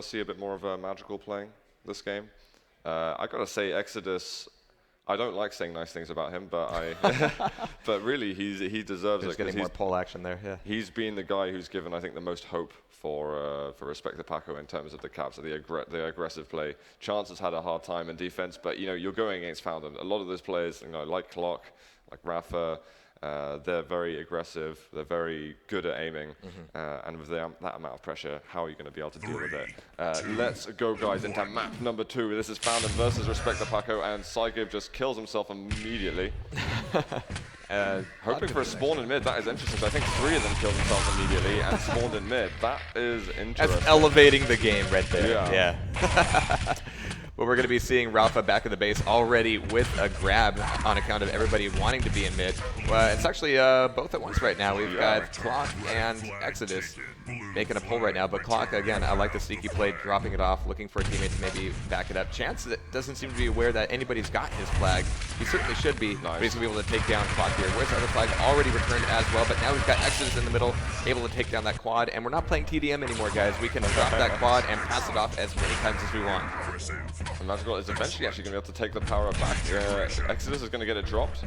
see a bit more of a magical playing this game. I gotta say, Exodus. I don't like saying nice things about him, but but really, he deserves There's it. getting more pole action there. Yeah. He's been the guy who's given, I think, the most hope for Respect the Paco in terms of the caps, of the aggressive play. Chance has had a hard time in defense, but you're going against Fountain. A lot of those players, like Clock, like Rafa. They're very aggressive, they're very good at aiming, and with that amount of pressure, how are you going to be able to deal with it? Let's go, guys, into map number 2. This is Fountain versus Respect the Paco, and Saigib just kills himself immediately. Hoping for a spawn in mid, that is interesting. So I think 3 of them killed themselves immediately and spawned in mid. That is interesting. That's elevating the game right there. Yeah. Well, we're going to be seeing Rafa back in the base already with a grab on account of everybody wanting to be in mid. It's actually both at once right now. We've got Clock and Exodus making a pull right now, but Clock, again, I like the sneaky play, dropping it off, looking for a teammate to maybe back it up. Chance doesn't seem to be aware that anybody's got his flag. He certainly should be, but he's going to be able to take down Clock here. Where's the other flag? Already returned as well, but now we've got Exodus in the middle, able to take down that quad, and we're not playing TDM anymore, guys. We can drop that quad and pass it off as many times as we want. And Magical is eventually actually going to be able to take the power up back. Exodus is going to get it dropped.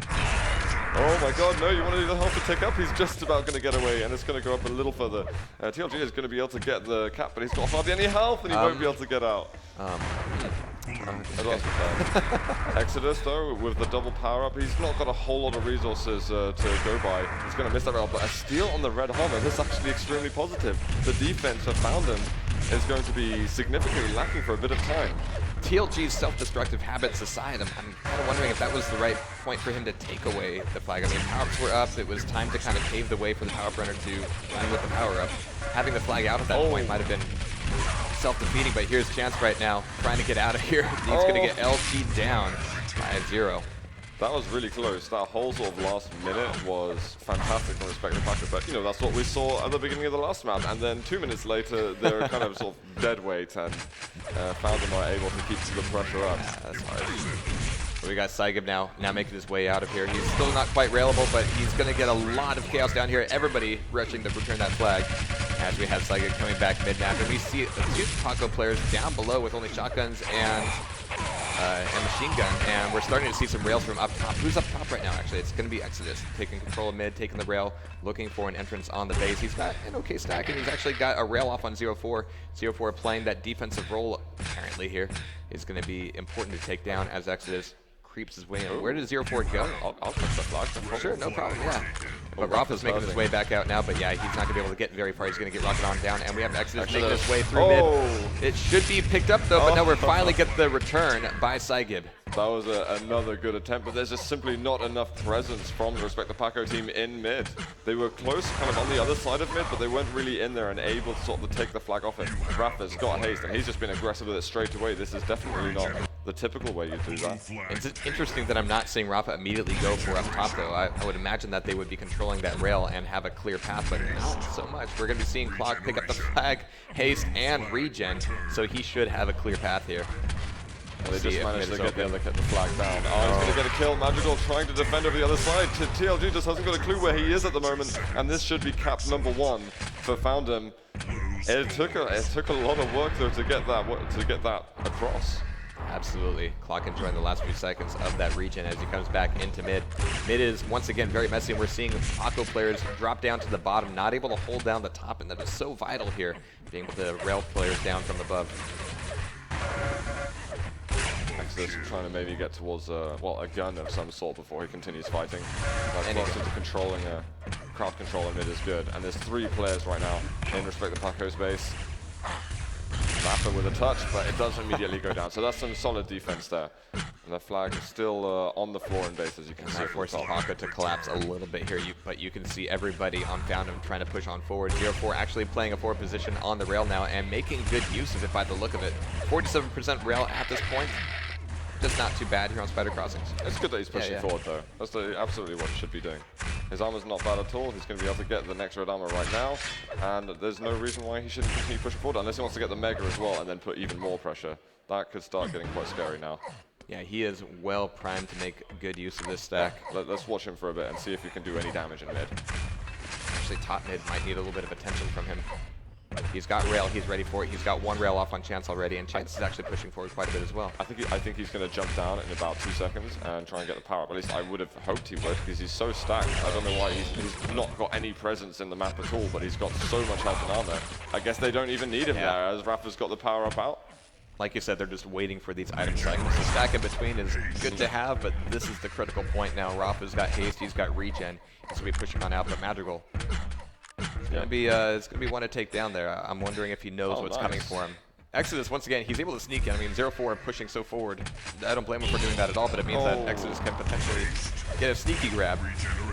Oh my god, no, you want to do the health to tick up? He's just about going to get away, and it's going to go up a little further. TLG is going to be able to get the cap, but he's got hardly any health, and he won't be able to get out. Exodus, though, with the double power-up, he's not got a whole lot of resources to go by. He's going to miss that rail, but a steal on the red Homer, this is actually extremely positive. The defense for Fountain is going to be significantly lacking for a bit of time. TLG's self-destructive habits aside, I'm kind of wondering if that was the right point for him to take away the flag. I mean, power-ups were up. It was time to kind of pave the way for the power-up runner to run with the power-up. Having the flag out at that point might have been self-defeating, but here's Chance right now, trying to get out of here. He's going to get LT down by 0. That was really close. That whole sort of last minute was fantastic from Respect the Paco, but that's what we saw at the beginning of the last map, and then 2 minutes later, they're kind of sort of dead weight, and Fountain are able to keep the pressure up. Yeah, that's hard. We got Saigib now making his way out of here. He's still not quite railable, but he's going to get a lot of chaos down here. Everybody rushing to return that flag as we have Saigib coming back mid-map. And we see 2 Paco players down below with only shotguns and machine gun, and we're starting to see some rails from up top. Who's up top right now, actually? It's going to be Exodus, taking control of mid, taking the rail, looking for an entrance on the base. He's got an okay stack, and he's actually got a rail off on 0-4. 0-4 playing that defensive role, apparently, here is going to be important to take down as Exodus creeps his way in. Where did 0-4 go? I'll touch the flag. Sure, no problem, yeah. But Rafa's making his way back out now, but yeah, he's not going to be able to get very far. He's going to get rocket on down, and we have Exodus making his way through mid. It should be picked up, though, but now we're finally get the return by Saigib. That was another good attempt, but there's just simply not enough presence from the Respect the Paco team in mid. They were close, kind of on the other side of mid, but they weren't really in there and able to sort of take the flag off it. Rafa's got haste, and he's just been aggressive with it straight away. This is definitely not the typical way you do that. It's interesting that I'm not seeing Rafa immediately go for up top, though. I would imagine that they would be controlling that rail and have a clear path, but not so much. We're going to be seeing Clock pick up the flag, haste, and regen, so he should have a clear path here. They just managed to get the flag down. Oh, he's going to get a kill. Magical trying to defend over the other side. TLG just hasn't got a clue where he is at the moment, and this should be cap number 1 for Fountain. It took a lot of work though to get that across. Absolutely. Clock enjoying the last few seconds of that regen as he comes back into mid. Mid is once again very messy, and we're seeing Paco players drop down to the bottom, not able to hold down the top, and that is so vital here, being able to rail players down from above. Exodus trying to maybe get towards a gun of some sort before he continues fighting. That's close into controlling crowd control in mid is good. And there's 3 players right now in Respect the Paco's base. Rafa with a touch, but it does immediately go down. So that's some solid defense there. And the flag is still on the floor in base, as you can see. That forces Paco to collapse a little bit here, but you can see everybody on Fountain trying to push on forward. 0-4 actually playing a forward position on the rail now and making good use of it by the look of it. 47% rail at this point. Just not too bad here on Spider Crossings. It's good that he's pushing forward, though. That's absolutely what he should be doing. His armor's not bad at all. He's going to be able to get the next red armor right now, and there's no reason why he shouldn't continue pushing forward, unless he wants to get the Mega as well and then put even more pressure. That could start getting quite scary now. Yeah, he is well primed to make good use of this stack. Let's watch him for a bit and see if he can do any damage in mid. Actually, top mid might need a little bit of attention from him. He's got rail, he's ready for it. He's got one rail off on Chance already, and Chance is actually pushing forward quite a bit as well. I think he's going to jump down in about 2 seconds and try and get the power up. At least I would have hoped he would, because he's so stacked. I don't know why he's not got any presence in the map at all, but he's got so much health and armor. I guess they don't even need him there, as Rafa's got the power up out. Like you said, they're just waiting for these item cycles. The stack in between is good to have, but this is the critical point now. Rafa's got haste, he's got regen. He's going to be pushing on out, but Madrigal, it's gonna be one to take down there. I'm wondering if he knows what's coming for him. Exodus, once again, he's able to sneak in. I mean, 0-4 pushing so forward. I don't blame him for doing that at all, but it means that Exodus can potentially get a sneaky grab.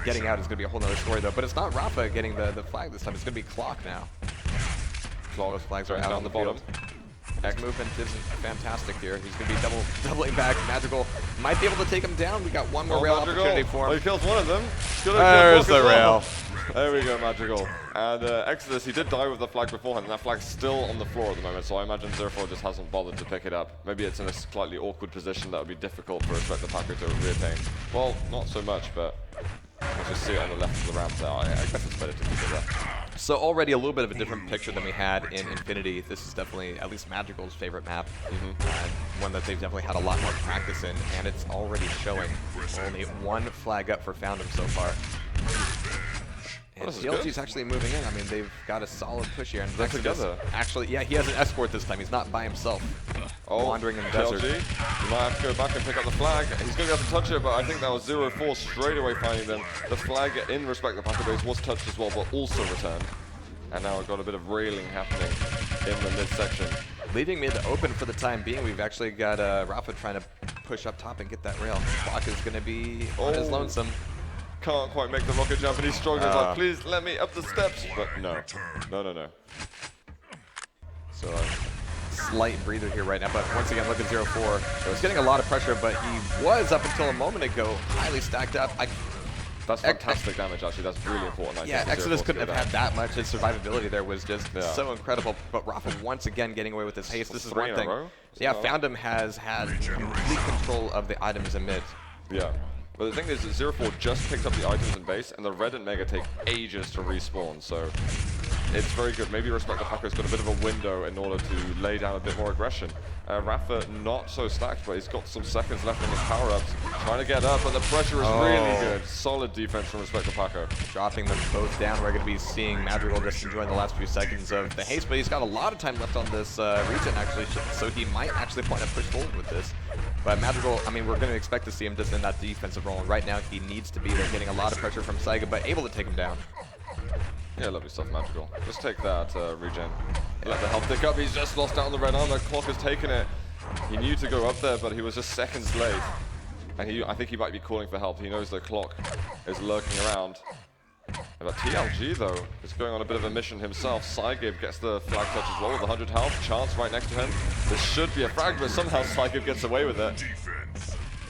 Getting out is gonna be a whole nother story though, but it's not Rafa getting the flag this time. It's gonna be Clock now. Those flags are out on the bottom. X movement isn't fantastic here. He's going to be doubling back. Madrigal might be able to take him down. We got one more rail opportunity for him. He kills one of them. There's the rail. There we go, Madrigal. And Exodus, he did die with the flag beforehand, and that flag's still on the floor at the moment, so I imagine 0-4 just hasn't bothered to pick it up. Maybe it's in a slightly awkward position that would be difficult for Respect the Paco to reattain. Well, not so much, but let's just see it on the left of the ramp there. I guess it's better to keep it there. So already a little bit of a different picture than we had in Infinity. This is definitely at least Madrigal's favorite map. One that they've definitely had a lot more practice in, and it's already showing. Only one flag up for Foundem so far. And CLG's actually moving in. I mean, they've got a solid push here. And They're together. Actually, yeah, he has an escort this time. He's not by himself. Wandering in the desert. He might have to go back and pick up the flag. He's going to be able to touch it, but I think that was 0-4 straight away finding them. The flag in Respect the Paco base was touched as well, but also returned. And now we've got a bit of railing happening in the midsection. Leaving mid open for the time being. We've actually got Rafa trying to push up top and get that rail. Clock is going to be on his lonesome. Can't quite make the rocket jump, and he's struggling. He's like, please let me up the steps. But no. So slight breather here right now, but once again, look at 0-4. So he's getting a lot of pressure, but he was, up until a moment ago, highly stacked up. That's fantastic damage, actually. That's really important. Yeah, Exodus couldn't have had that much. His survivability there was just so incredible. But Rafa once again getting away with his haste. This is one thing. Yeah, Foundem has had complete control of the items in mid. Yeah. But the thing is that 0-4 just picked up the items in base, and the Red and Mega take ages to respawn, so it's very good. Maybe Respect the Paco's got a bit of a window in order to lay down a bit more aggression. Rafa not so stacked, but he's got some seconds left on his power-ups. Trying to get up, but the pressure is really good. Solid defense from Respect the Paco. Dropping them both down. We're going to be seeing Madrigal just enjoying the last few seconds of the haste, but he's got a lot of time left on this region, actually, so he might actually want to push forward with this. But Madrigal, I mean, we're going to expect to see him just in that defensive role. And right now, he needs to be there, getting a lot of pressure from Saiga, but able to take him down. Yeah, lovely stuff, Madrigal. Just take that regen. Let the health pick up. He's just lost out on the red armor. Clock has taken it. He knew to go up there, but he was just seconds late. And I think he might be calling for help. He knows the Clock is lurking around. But TLG, though, is going on a bit of a mission himself. Saiga gets the flag touch as well with 100 health. Chance right next to him. This should be a frag, but somehow Saiga gets away with it.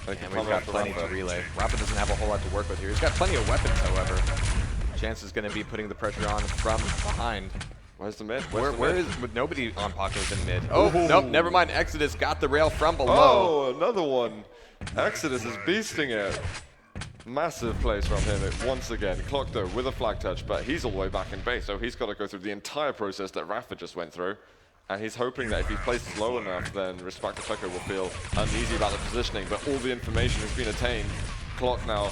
And we've got plenty to relay. Rafa doesn't have a whole lot to work with here. He's got plenty of weapons, however. Chance is going to be putting the pressure on from behind. Where's the mid? Where is with nobody on Paco's in mid? Oh, nope, never mind. Exodus got the rail from below. Oh, another one. Exodus is beasting it. Massive plays from him once again. Clock, though, with a flag touch, but he's all the way back in base, so he's got to go through the entire process that Rafa just went through. And he's hoping that if he places low enough, then Respect the Paco will feel uneasy about the positioning, but all the information has been attained. Clock now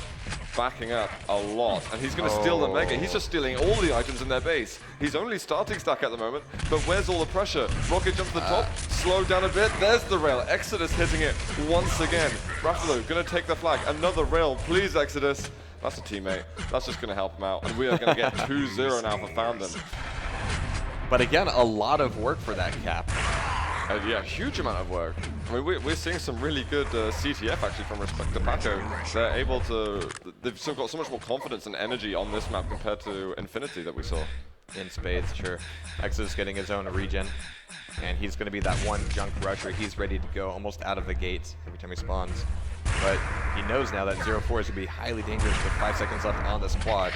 backing up a lot, and he's going to steal the Mega. He's just stealing all the items in their base. He's only starting stack at the moment, but where's all the pressure? Rocket jump to the top, slow down a bit. There's the rail. Exodus hitting it once again. Raffalo going to take the flag. Another rail, please, Exodus. That's a teammate. That's just going to help him out, and we are going to get 2-0 now for Foundem. But again, a lot of work for that cap. Yeah, huge amount of work. I mean, we're seeing some really good CTF actually from Respect the Paco. They're able to, they've still got so much more confidence and energy on this map compared to Infinity that we saw. In spades, sure. Exodus getting his own regen, and he's going to be that one junk rusher. He's ready to go almost out of the gate every time he spawns. But he knows now that 0-4 is going to be highly dangerous with 5 seconds left on this quad.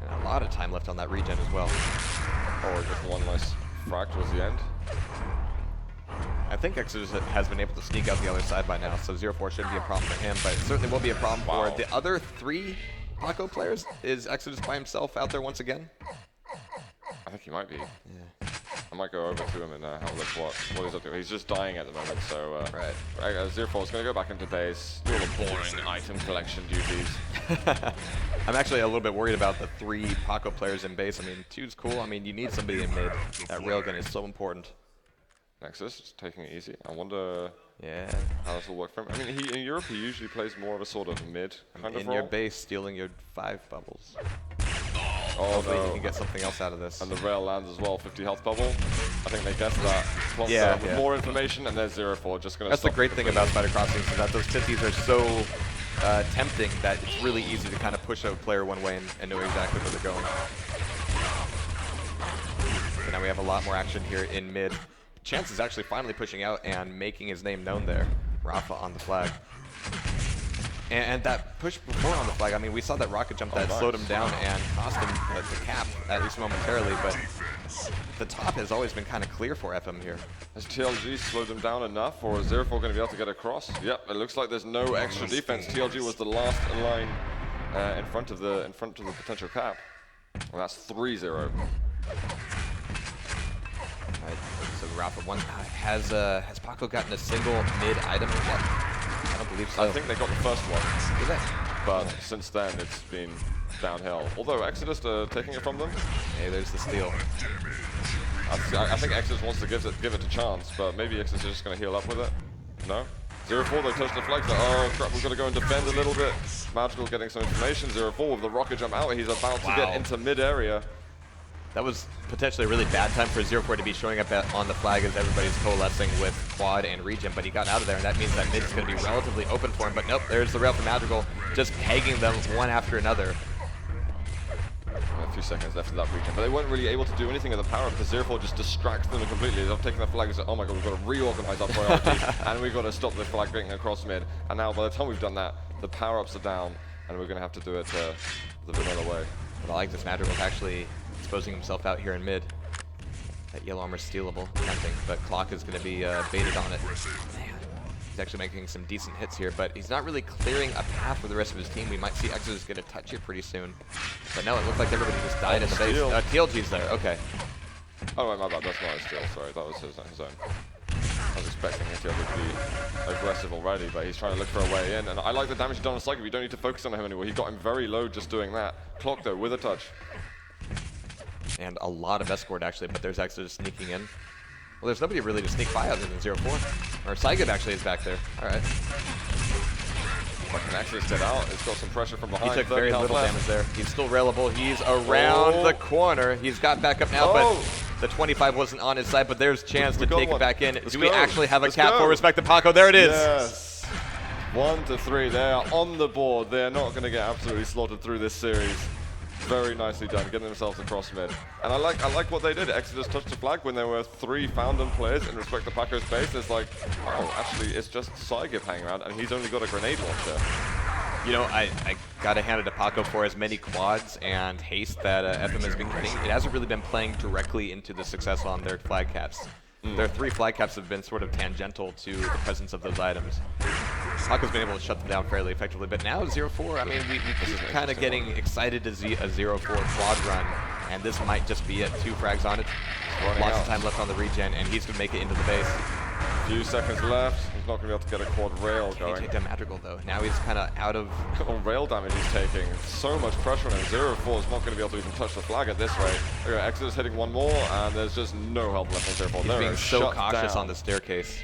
And a lot of time left on that regen as well. Oh, just one nice frag towards the end. I think Exodus has been able to sneak out the other side by now, so 0-4 shouldn't be a problem for him, but it certainly will be a problem for the other 3 Paco players. Is Exodus by himself out there once again? I think he might be. Yeah. I might go over to him and have a look what he's up to. He's just dying at the moment, so right. 0-4 is going to go back into base, do all the boring item collection duties. I'm actually a little bit worried about the 3 Paco players in base. I mean, 2's cool. I mean, you need somebody in mid. That railgun is so important. Nexus is taking it easy. I wonder how this will work for him. I mean, in Europe, he usually plays more of a sort of mid kind of in role. your base, stealing your 5 bubbles. Oh, hopefully no. you can get something else out of this. And the rail lands as well, 50 health bubble. I think they guessed that. Plot with more information, and there's 0-4 just going to. That's the great thing about Spider Crossings, is that those 50s are so tempting that it's really easy to kind of push a player one way and know exactly where they're going. So now we have a lot more action here in mid. Chance is actually finally pushing out and making his name known there. Rafa on the flag. And that push before on the flag, I mean, we saw that rocket jump that slowed him down and cost him the cap, at least momentarily, but the top has always been kind of clear for FM here. Has TLG slowed him down enough, or is 0-4 going to be able to get across? Yep, it looks like there's no extra defense. TLG was the last in line in front of the potential cap. Well, that's 3-0. Right, so Rafa has Paco gotten a single mid item yet? I don't believe so. I think they got the first one. Did they? But since then, it's been downhill. Although Exodus taking it from them. Hey, there's the steal. I think Exodus wants to give it a chance, but maybe Exodus is just going to heal up with it. No? 0-4, they touched the flag. So, oh crap, we've got to go and defend a little bit. Magical getting some information. 0-4 with the rocket jump out. He's about to get into mid area. That was potentially a really bad time for 0-4 to be showing up on the flag as everybody's coalescing with quad and regen, but he got out of there, and that means that mid is going to be relatively open for him. But nope, there's the rail for Magical, just pegging them one after another. A few seconds left of that regen, but they weren't really able to do anything at the power because 0-4 just distracts them completely. They've taken the flag and said, oh my god, we've got to reorganize our priorities and we've got to stop the flag getting across mid. And now by the time we've done that, the power-ups are down and we're going to have to do it the vanilla way. But I like this Magical actually exposing himself out here in mid. That yellow armor is stealable, tempting, but Clock is going to be baited on it. Man, he's actually making some decent hits here, but he's not really clearing a path for the rest of his team. We might see Exodus get a touch here pretty soon. But no, it looked like everybody just died in the base. TLG's there, okay. Oh, wait, my bad, that's not his steal, sorry, that was his own. I was expecting him to be aggressive already, but he's trying to look for a way in. And I like the damage he's done on Psychic. We don't need to focus on him anymore. He got him very low just doing that. Clock, though, with a touch. And a lot of escort, actually, but there's Exodus sneaking in. Well, there's nobody really to sneak by other than 0-4. Or Psychic actually is back there. All right. But can Exodus get out? It's got some pressure from behind. He took very little damage there. He's still railable. He's around the corner. He's got back up now, but the 25 wasn't on his side, but there's chance to take it back in. Do we actually have a cap for respect to Paco? There it is. Yes. 1-3. They are on the board. They are not going to get absolutely slaughtered through this series. Very nicely done, getting themselves across mid. And I like what they did. Exodus touched the flag when there were 3 Foundem players in respect to Paco's base. It's like, oh, actually, it's just Saigib hanging around, and he's only got a grenade launcher. You know, I gotta hand it to Paco for as many quads and haste that FM has been getting. It hasn't really been playing directly into the success on their flag caps. Their 3 flag caps have been sort of tangential to the presence of those items. Paco's been able to shut them down fairly effectively, but now 0-4, I mean, we keep kind of getting excited to see a 0-4 quad run, and this might just be it. 2 frags on it, lots of time left on the regen, and he's going to make it into the base. A few seconds left. He's not going to be able to get a quad rail going. Can he take that Madrigal, though? Now he's kind of out of... on rail damage he's taking. So much pressure on him. 0-4 is not going to be able to even touch the flag at this rate. Okay, Exodus hitting one more, and there's just no help left on 0-4. He's being so cautious on the staircase.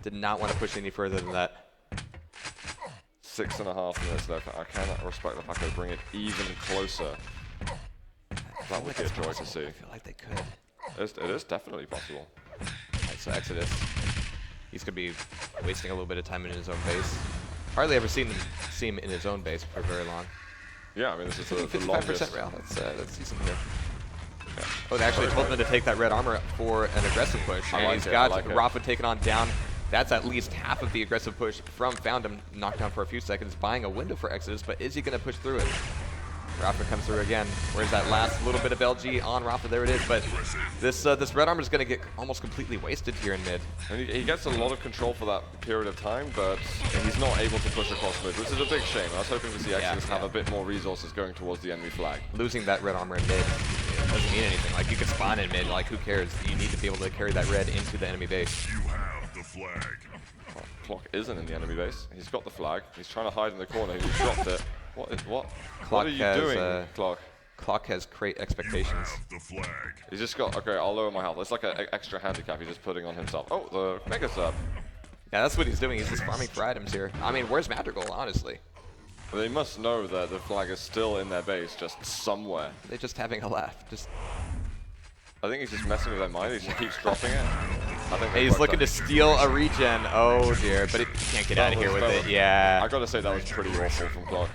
Did not want to push any further than that. 6.5 minutes left. I cannot respect the Paco bring it even closer. That would be a joy to see. I feel like they could. It is definitely possible. Alright, so Exodus. He's going to be wasting a little bit of time in his own base. Hardly ever see him in his own base for very long. Yeah, I mean, this is the 55% rail. That's decent here. Yeah. Oh, they actually told him to take that red armor for an aggressive push. And he's got Rafa taken on down. That's at least half of the aggressive push from Foundem, knocked down for a few seconds, buying a window for Exodus, but is he going to push through it? Rafa comes through again. Where's that last little bit of LG on Rafa? There it is. But this red armor is going to get almost completely wasted here in mid. And he gets a lot of control for that period of time, but he's not able to push across mid, which is a big shame. I was hoping to see Exodus have a bit more resources going towards the enemy flag. Losing that red armor in mid doesn't mean anything. Like, you can spawn in mid, like, who cares? You need to be able to carry that red into the enemy base. You have the flag. Well, Clock isn't in the enemy base. He's got the flag. He's trying to hide in the corner. He dropped it. What are you doing, Clock? Clock has great expectations. The flag. He's just got, okay, I'll lower my health. It's like an extra handicap he's just putting on himself. Oh, the Mega Sub. Yeah, that's what he's doing. He's just farming for items here. I mean, where's Madrigal, honestly? Well, they must know that the flag is still in their base, just somewhere. They're just having a laugh. I think he's just messing with their mind. He just keeps dropping it. I think He's looking to steal a regen. Oh, dear. But he can't get out of here with it. Yeah. I got to say, that was pretty awful from Clock.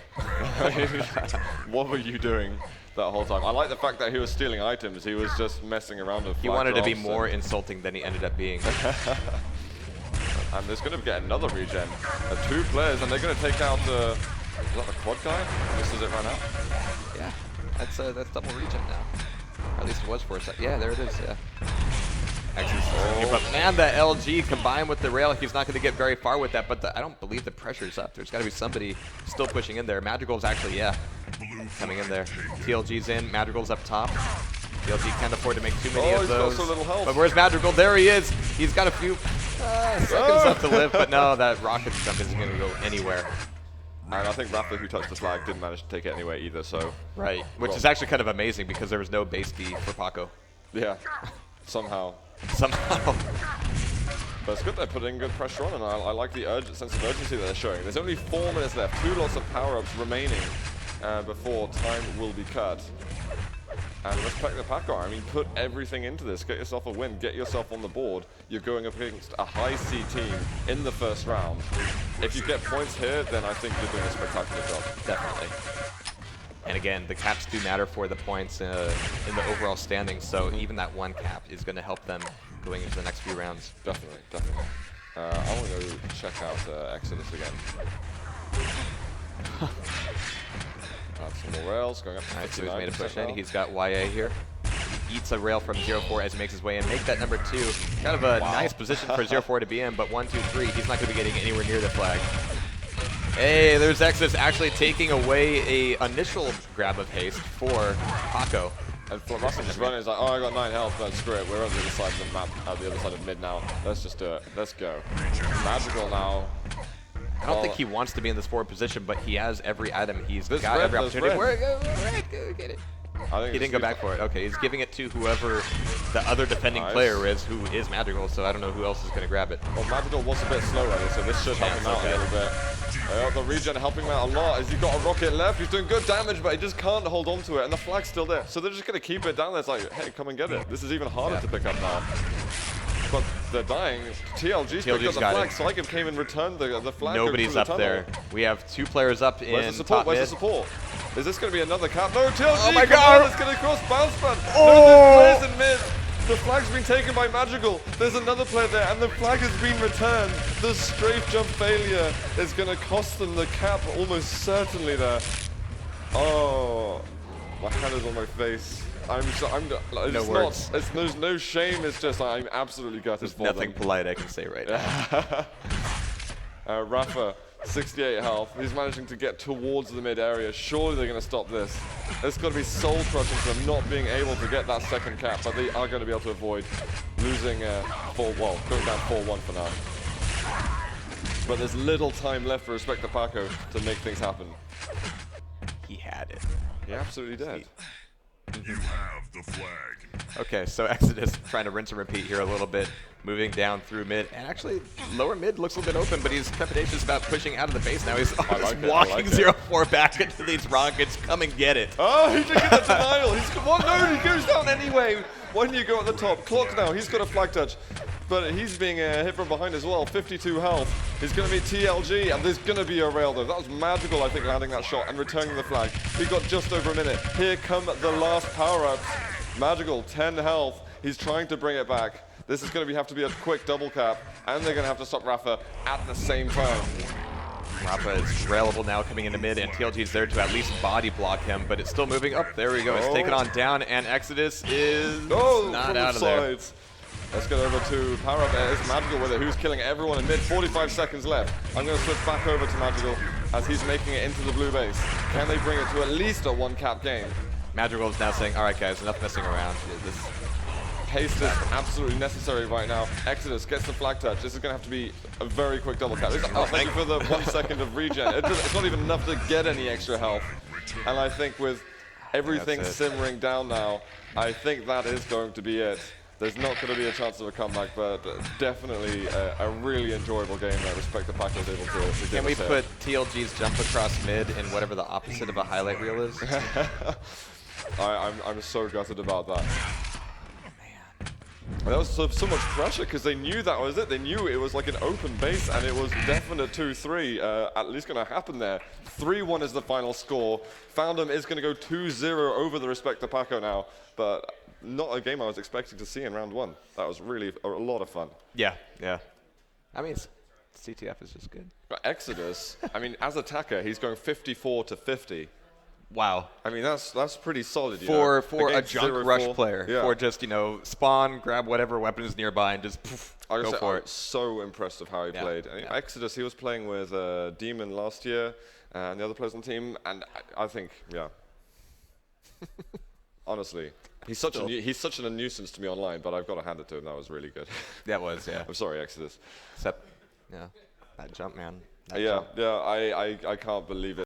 What were you doing that whole time? I like the fact that he was stealing items. He was just messing around with He wanted to be more insulting than he ended up being. And there's going to get another regen. 2 players, and they're going to take out is that the quad guy? Just as it ran out? Yeah, that's double regen now. Or at least it was for a second. Yeah, there it is, yeah. But man, that LG combined with the rail, he's not going to get very far with that, but I don't believe the pressure's up. There's got to be somebody still pushing in there. Madrigal's actually, yeah, coming in there. TLG's in, Madrigal's up top. TLG can't afford to make too many of those. Got so little health. But where's Madrigal? There he is. He's got a few seconds left to live, but no, that rocket jump isn't going to go anywhere. And I think Rafa, who touched the flag, didn't manage to take it anyway either, so... Right, which is actually kind of amazing because there was no base D for Paco. Yeah, somehow. Somehow. But it's good they're putting good pressure on, and I like the sense of urgency that they're showing. There's only 4 minutes left, 2 lots of power-ups remaining before time will be cut. And respect the Paco. I mean, put everything into this. Get yourself a win. Get yourself on the board. You're going up against a high C team in the first round. If you get points here, then I think you're doing a spectacular job. Definitely. And again, the caps do matter for the points in the overall standings, so even that 1 cap is going to help them going into the next few rounds. Definitely, definitely. I want to go check out Exodus again. Some more rails going up to 59%. So he's made a push in. He's got YA here. He eats a rail from 0-4 as he makes his way in. Make that number 2. Kind of a nice position for 0-4 to be in, but 1, 2, 3, he's not going to be getting anywhere near the flag. Hey, there's Exodus actually taking away a initial grab of haste for Paco. And Russell just running, he's like, oh, I got 9 health, but screw it. We're on the other side of the map, the other side of mid now. Let's just do it. Let's go. Madrigal now. I don't think he wants to be in this forward position, but he has every item. He's got every opportunity. Go get it. He didn't go back for it. Okay, he's giving it to whoever the other defending player is, who is Madrigal, so I don't know who else is going to grab it. Well, Madrigal was a bit slow at it, so this should help him out a little bit. The regen helping him out a lot. Has he got a rocket left? He's doing good damage, but he just can't hold on to it, and the flag's still there. So they're just going to keep it down there. It's like, hey, come and get it. This is even harder to pick up now. But they're dying. TLG's picked up the flag. Saigib came and returned the flag. Nobody's up there. We have 2 players up in Where's the support? top Where's mid. the support? Is this going to be another cap? No, TLG! Oh my god! It's going to cross bounce pad. Oh! No, there's players in mid. The flag's been taken by Madrigal. There's another player there, and the flag has been returned. The strafe jump failure is going to cost them the cap almost certainly there. Oh, my hand is on my face. No words. There's no shame. It's just I'm absolutely gutted. There's nothing polite I can say right now. Rafa, 68 health. He's managing to get towards the mid area. Surely they're going to stop this. It's got to be soul crushing for them not being able to get that second cap, but they are going to be able to avoid losing going down 4-1 for now. But there's little time left for Respect the Paco to make things happen. He had it. He absolutely did. You have the flag. Okay, so Exodus trying to rinse and repeat here a little bit, moving down through mid, and actually lower mid looks a little bit open, but he's trepidatious about pushing out of the base now. He's walking 0-4 back into these rockets. Come and get it. Oh, he did get the denial. No, he goes down anyway. When you go at the top, Clock now, he's got a flag touch. But he's being hit from behind as well, 52 health. He's going to be TLG, and there's going to be a rail though. That was Madrigal, I think, landing that shot and returning the flag. We got just over a minute. Here come the last power-ups. Madrigal, 10 health. He's trying to bring it back. This is going to have to be a quick double cap, and they're going to have to stop Rafa at the same time. Rafa is railable now coming into mid, and TLG is there to at least body block him, but it's still moving up. There we go. It's taken on down, and Exodus is not out of there. Let's get over to power up. There's Madrigal with it, who's killing everyone in mid. 45 seconds left. I'm going to switch back over to Madrigal as he's making it into the blue base. Can they bring it to at least a 1-cap game? Madrigal's now saying, all right, guys, enough messing around. This Haste is absolutely necessary right now. Exodus gets the flag touch. This is going to have to be a very quick double tap. Oh, thank you for the 1 second of regen. It's not even enough to get any extra health. And I think with everything simmering down now, I think that is going to be it. There's not going to be a chance of a comeback, but definitely a really enjoyable game that Respect the Paco was able to give Can we us here. put TLG's jump across mid in whatever the opposite of a highlight reel is? I'm so gutted about that. That was so much pressure because they knew that was it. They knew it was like an open base and it was definite 2-3 at least going to happen there. 3-1 is the final score. Foundom is going to go 2-0 over the Respect the Paco now, but not a game I was expecting to see in round 1. That was really a lot of fun. Yeah, yeah. I mean, CTF is just good. But Exodus, I mean, as attacker, he's going 54 to 50. Wow. I mean, that's pretty solid. For a Against junk 0-4. rush player. Yeah. For just, spawn, grab whatever weapons nearby, and just poof, go for it. I'm so impressed of how he played. And Exodus, he was playing with Demon last year, and the other players on the team, and I think, yeah. Honestly, he's such a nuisance to me online, but I've got to hand it to him. That was really good. That was, yeah. I'm sorry, Exodus. Except, yeah, that jump, man. Yeah, I can't believe it.